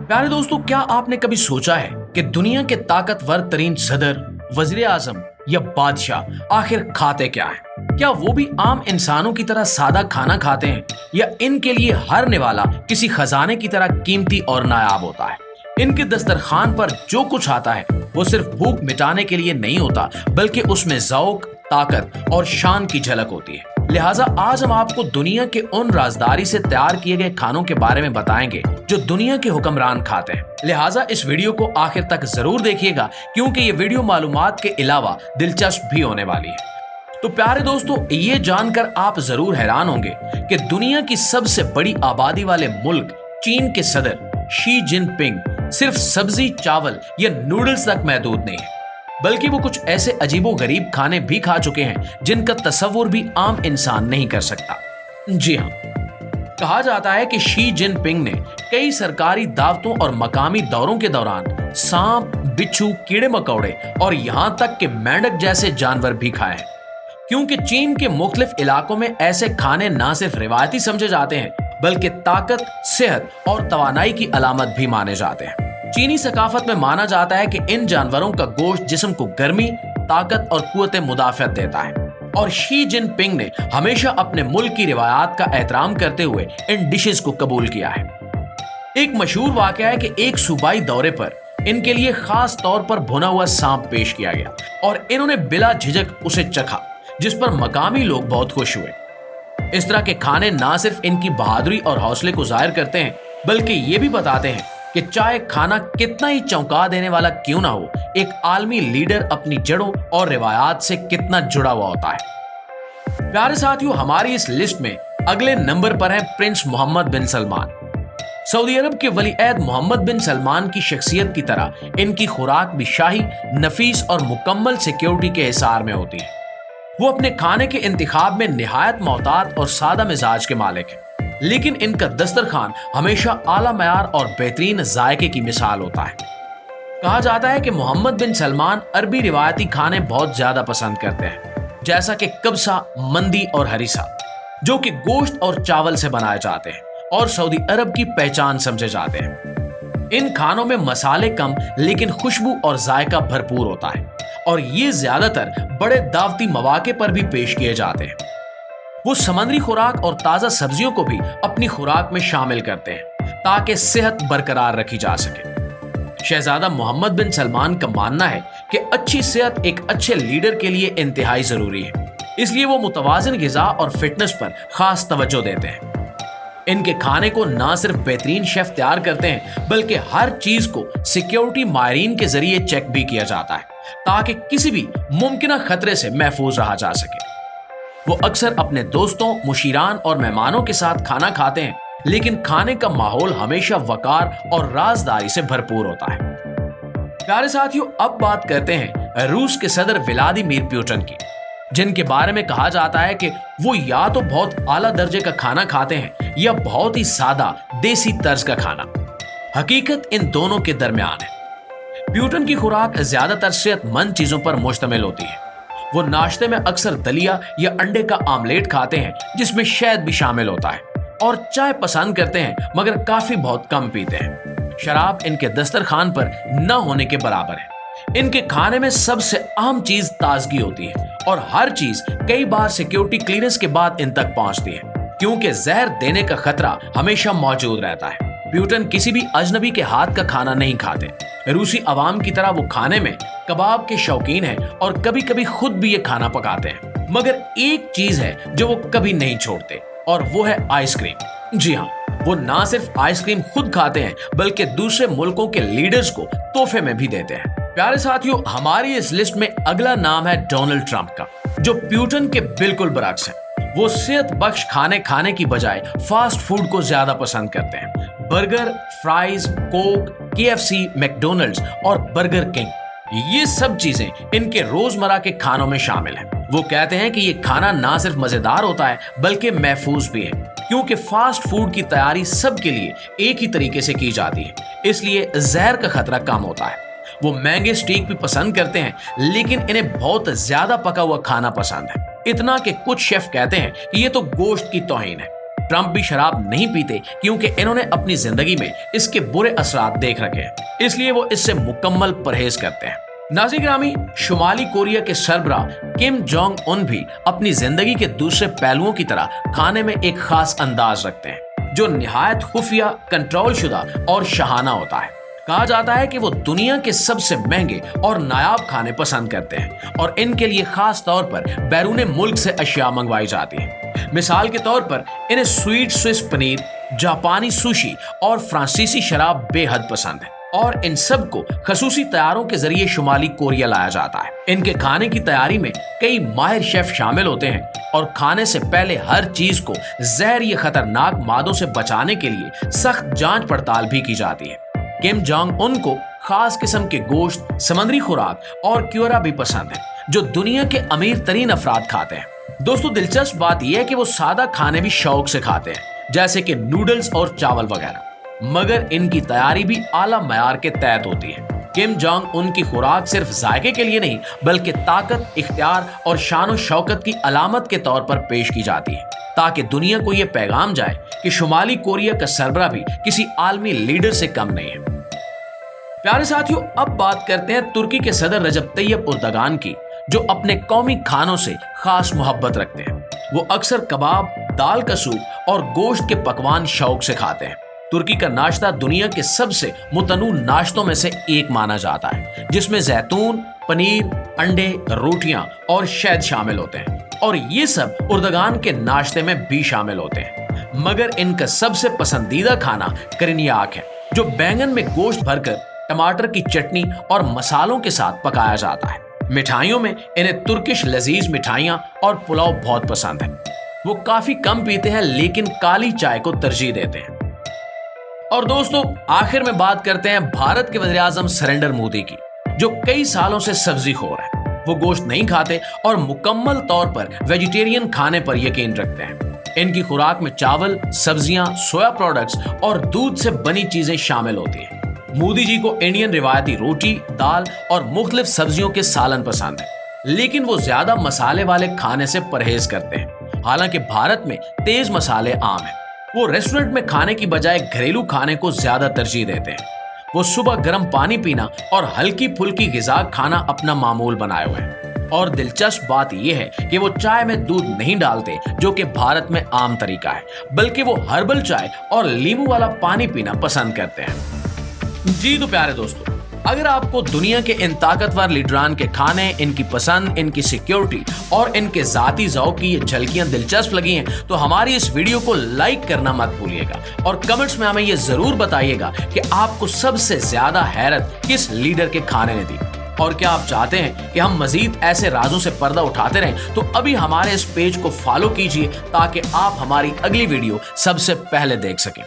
प्यारे दोस्तों, क्या आपने कभी सोचा है कि दुनिया के ताकतवर तरीन सदर, वजीर आजम या बादशाह आखिर खाते क्या हैं? क्या वो भी आम इंसानों की तरह सादा खाना खाते हैं या इनके लिए हर निवाला किसी खजाने की तरह कीमती और नायाब होता है? इनके दस्तरखान पर जो कुछ आता है वो सिर्फ भूख मिटाने के लिए नहीं होता, बल्कि उसमें ज़ौक, ताकत और शान की झलक होती है। लिहाजा आज हम आपको दुनिया के उन राजदारी से तैयार किए गए खानों के बारे में बताएंगे जो दुनिया के हुक्मरान खाते हैं। लिहाजा इस वीडियो को आखिर तक जरूर देखिएगा, क्योंकि ये वीडियो मालूमात के अलावा दिलचस्प भी होने वाली है। तो प्यारे दोस्तों, ये जानकर आप जरूर हैरान होंगे कि दुनिया की सबसे बड़ी आबादी वाले मुल्क चीन के सदर शी जिनपिंग सिर्फ सब्जी, चावल या नूडल्स तक महदूद नहीं है, बल्कि वो कुछ ऐसे अजीबो गरीब खाने भी खा चुके हैं जिनका तस्वुर भी आम इंसान नहीं कर सकता। जी हाँ, कहा जाता है कि शी जिनपिंग ने कई सरकारी दावतों और मकामी दौरों के दौरान सांप, बिच्छू, कीड़े मकोड़े और यहां तक कि मेंढक जैसे जानवर भी खाए हैं, क्योंकि चीन के मुख्तलिफ इलाकों में ऐसे खाने न सिर्फ रिवायती समझे जाते हैं बल्कि ताकत, सेहत और तवानाई की अलामत भी माने जाते हैं। चीनी सकाफत में माना जाता है कि इन जानवरों का गोश्त जिस्म को गर्मी, ताकत और कुव्वत मुदाफ़अत देता है, और शी जिनपिंग ने हमेशा अपने मुल्क की रिवायात का एहतराम करते हुए इन डिशेस को कबूल किया है। एक मशहूर वाक़या है कि एक सूबाई दौरे पर इनके लिए खास तौर पर भुना हुआ सांप पेश किया गया और इन्होंने बिला झिझक उसे चखा, जिस पर मकामी लोग बहुत खुश हुए। इस तरह के खाने ना सिर्फ इनकी बहादुरी और हौसले को जाहिर करते हैं, बल्कि ये भी बताते हैं कि चाहे खाना कितना ही चौंका देने वाला क्यों ना हो, एक आलमी लीडर अपनी जड़ों और रिवायात से कितना जुड़ा हुआ होता है। प्यारे साथियों, हमारी इस लिस्ट में अगले नंबर पर है प्रिंस मोहम्मद बिन सलमान। सऊदी अरब के वलीअहद मोहम्मद बिन सलमान की शख्सियत की तरह इनकी खुराक भी शाही, नफीस और मुकम्मल सिक्योरिटी के हिसार में होती है। वो अपने खाने के इंतखाब में निहायत मोहतात और सादा मिजाज के मालिक हैं, लेकिन इनका दस्तरखान हमेशा आला मयार और बेहतरीन जायके की मिसाल होता है। कहा जाता है कि मोहम्मद बिन सलमान अरबी रिवायती खाने बहुत ज्यादा पसंद करते हैं, जैसा कि कब्सा, मंदी और हरीसा, जो कि गोश्त और चावल से बनाए जाते हैं और सऊदी अरब की पहचान समझे जाते हैं। इन खानों में मसाले कम लेकिन खुशबू और जायका भरपूर होता है, और ये ज्यादातर बड़े दावती मौके पर भी पेश किए जाते हैं। वो समंदरी खुराक और ताजा सब्जियों को भी अपनी खुराक में शामिल करते हैं ताकि सेहत बरकरार रखी जा सके। शहजादा मोहम्मद बिन सलमान का मानना है कि अच्छी सेहत एक अच्छे लीडर के लिए इंतहाई जरूरी है, इसलिए वो मुतवाज़िन ग़िज़ा और फिटनेस पर खास तवज्जो देते हैं। इनके खाने को ना सिर्फ बेहतरीन शेफ तैयार करते हैं, बल्कि हर चीज को सिक्योरिटी माहिरीन के जरिए चेक भी किया जाता है ताकि किसी भी मुमकिन खतरे से महफूज रहा जा सके। वो अक्सर अपने दोस्तों, मुशीरान और मेहमानों के साथ खाना खाते हैं, लेकिन खाने का माहौल हमेशा वकार और राजदारी से भरपूर होता है। प्यारे साथियों, अब बात करते हैं रूस के सदर व्लादिमीर पुतिन की, जिनके बारे में कहा जाता है कि वो या तो बहुत आला दर्जे का खाना खाते हैं या बहुत ही सादा देसी तर्ज का खाना। हकीकत इन दोनों के दरमियान है। पुतिन की खुराक ज्यादातर सेहतमंद चीजों पर मुश्तमिल होती है। वो नाश्ते में अक्सर दलिया या अंडे का आमलेट खाते हैं, जिसमें शहद भी शामिल होता है, और चाय पसंद करते हैं मगर काफी बहुत कम पीते हैं। शराब इनके दस्तरखान पर न होने के बराबर है। इनके खाने में सबसे अहम चीज ताजगी होती है, और हर चीज कई बार सिक्योरिटी क्लियरेंस के बाद इन तक पहुंचती है, क्योंकि जहर देने का खतरा हमेशा मौजूद रहता है। पुतिन किसी भी अजनबी के हाथ का खाना नहीं खाते। रूसी अवाम की तरह वो खाने में कबाब के शौकीन हैं और कभी कभी खुद भी ये खाना पकाते हैं। मगर एक चीज है जो वो कभी नहीं छोड़ते, और वो है आइसक्रीम। जी हाँ, वो ना सिर्फ आइसक्रीम खुद खाते हैं बल्कि दूसरे मुल्कों के लीडर्स को तोहफे में भी देते हैं। प्यारे साथियों, हमारी इस लिस्ट में अगला नाम है डोनाल्ड ट्रंप का, जो पुतिन के बिल्कुल बरअक्स है। वो सेहत बख्श खाने खाने की बजाय फास्ट फूड को ज्यादा पसंद करते हैं। Burger, fries, Coke, KFC, McDonald's और बर्गर किंग, ये सब चीजें इनके रोजमर्रा के खानों में शामिल हैं। वो कहते हैं कि ये खाना ना सिर्फ मजेदार होता है बल्कि महफूज भी है, क्योंकि फास्ट फूड की तैयारी सबके लिए एक ही तरीके से की जाती है, इसलिए जहर का खतरा कम होता है। वो महंगे स्टीक भी पसंद करते हैं, लेकिन इन्हें बहुत ज्यादा पका हुआ खाना पसंद है, इतना कि कुछ शेफ कहते हैं कि ये तो गोश्त की तौहीन है। ट्रंप भी शराब नहीं पीते क्योंकि इन्होंने अपनी जिंदगी में इसके बुरे असरात देख रखे हैं, इसलिए वो इससे मुकम्मल परहेज करते हैं। नाज़रीन गिरामी, शुमाली कोरिया के सरबराह किम जोंग उन भी अपनी जिंदगी के दूसरे पहलुओं की तरह खाने में एक खास अंदाज रखते हैं जो निहायत खुफिया, कंट्रोल शुदा और शहाना होता है। कहा जाता है कि वो दुनिया के सबसे महंगे और नायाब खाने पसंद करते हैं और इनके लिए खास तौर पर बैरून मुल्क से अशिया मंगवाई जाती हैं। मिसाल के तौर पर इन्हें स्वीट स्विस पनीर, जापानी सुशी और फ्रांसीसी शराब बेहद पसंद है और इन सब को खसूसी तैयारों के जरिए शुमाली कोरिया लाया जाता है। इनके खाने की तैयारी में कई माहिर शेफ शामिल होते हैं और खाने से पहले हर चीज को जहर या खतरनाक मादों से बचाने के लिए सख्त जांच पड़ताल भी की जाती है। किम जोंग उन को खास किस्म के गोश्त, समुद्री खुराक और क्योरा भी पसंद है जो दुनिया के अमीर तरीन अफराद खाते हैं। दोस्तों, दिलचस्प बात यह है कि वो सादा खाने भी शौक से खाते हैं, जैसे कि नूडल्स और चावल वगैरह, मगर इनकी तैयारी भी आला मयार के तहत होती है। किम जोंग उनकी खुराक सिर्फ जायके के लिए नहीं बल्कि ताकत, इख्तियार और शान शौकत की अलामत के तौर पर पेश की जाती है, ताकि दुनिया को यह पैगाम जाए कि शुमाली कोरिया का सरबराह भी किसी आलमी लीडर से कम नहीं है। प्यारे साथियों, अब बात करते हैं तुर्की के सदर रजब तैयब उर्दगान की, जो अपने कौमी खानों से खास मोहब्बत रखते हैं। वो अक्सर कबाब, दाल का सूप और गोश्त के पकवान शौक से खाते हैं। तुर्की का नाश्ता दुनिया के सबसे मुतनू नाश्तों में से एक माना जाता है, जिसमें जैतून, पनीर, अंडे, रोटियां और शहद शामिल होते हैं और ये सब उर्दगान के नाश्ते में भी शामिल होते हैं। मगर इनका सबसे पसंदीदा खाना करिनियाक है, जो बैंगन में गोश्त भरकर टमाटर की चटनी और मसालों के साथ पकाया जाता है। मिठाइयों में इन्हें तुर्किश लजीज मिठाइयां और पुलाव बहुत पसंद है। वो काफी कम पीते हैं लेकिन काली चाय को तरजीह देते हैं। और दोस्तों, आखिर में बात करते हैं भारत के वज़ीर आज़म नरेंद्र मोदी की, जो कई सालों से सब्जी खोर है। वो गोश्त नहीं खाते और मुकम्मल तौर पर वेजिटेरियन खाने पर यकीन रखते हैं। इनकी खुराक में चावल, सब्जियां, सोया प्रोडक्ट्स और दूध से बनी चीजें शामिल होती हैं। मोदी जी को इंडियन रिवायती रोटी, दाल और मुख्तलिफ सब्जियों के सालन पसंद है, लेकिन वो ज्यादा मसाले वाले खाने से परहेज करते हैं। हालांकि भारत में तेज मसाले आम हैं। वो रेस्टोरेंट में खाने की बजाय घरेलू खाने को ज्यादा तरजीह देते हैं। वो सुबह गर्म पानी पीना और हल्की फुल्की ग़िज़ा खाना अपना मामूल बनाए हुए हैं। और दिलचस्प बात यह है कि वो चाय में दूध नहीं डालते, जो कि भारत में आम तरीका है, बल्कि वो हर्बल चाय और नींबू वाला पानी पीना पसंद करते हैं। जी तो प्यारे दोस्तों, अगर आपको दुनिया के इन ताकतवर लीडरान के खाने, इनकी पसंद, इनकी सिक्योरिटी और इनके जाती ज़ौक़ की ये झलकियां दिलचस्प लगी हैं तो हमारी इस वीडियो को लाइक करना मत भूलिएगा और कमेंट्स में हमें ये जरूर बताइएगा कि आपको सबसे ज्यादा हैरत किस लीडर के खाने ने दी। और क्या आप चाहते हैं कि हम मजीद ऐसे राजों से पर्दा उठाते रहें, तो अभी हमारे इस पेज को फॉलो कीजिए ताकि आप हमारी अगली वीडियो सबसे पहले देख सकें।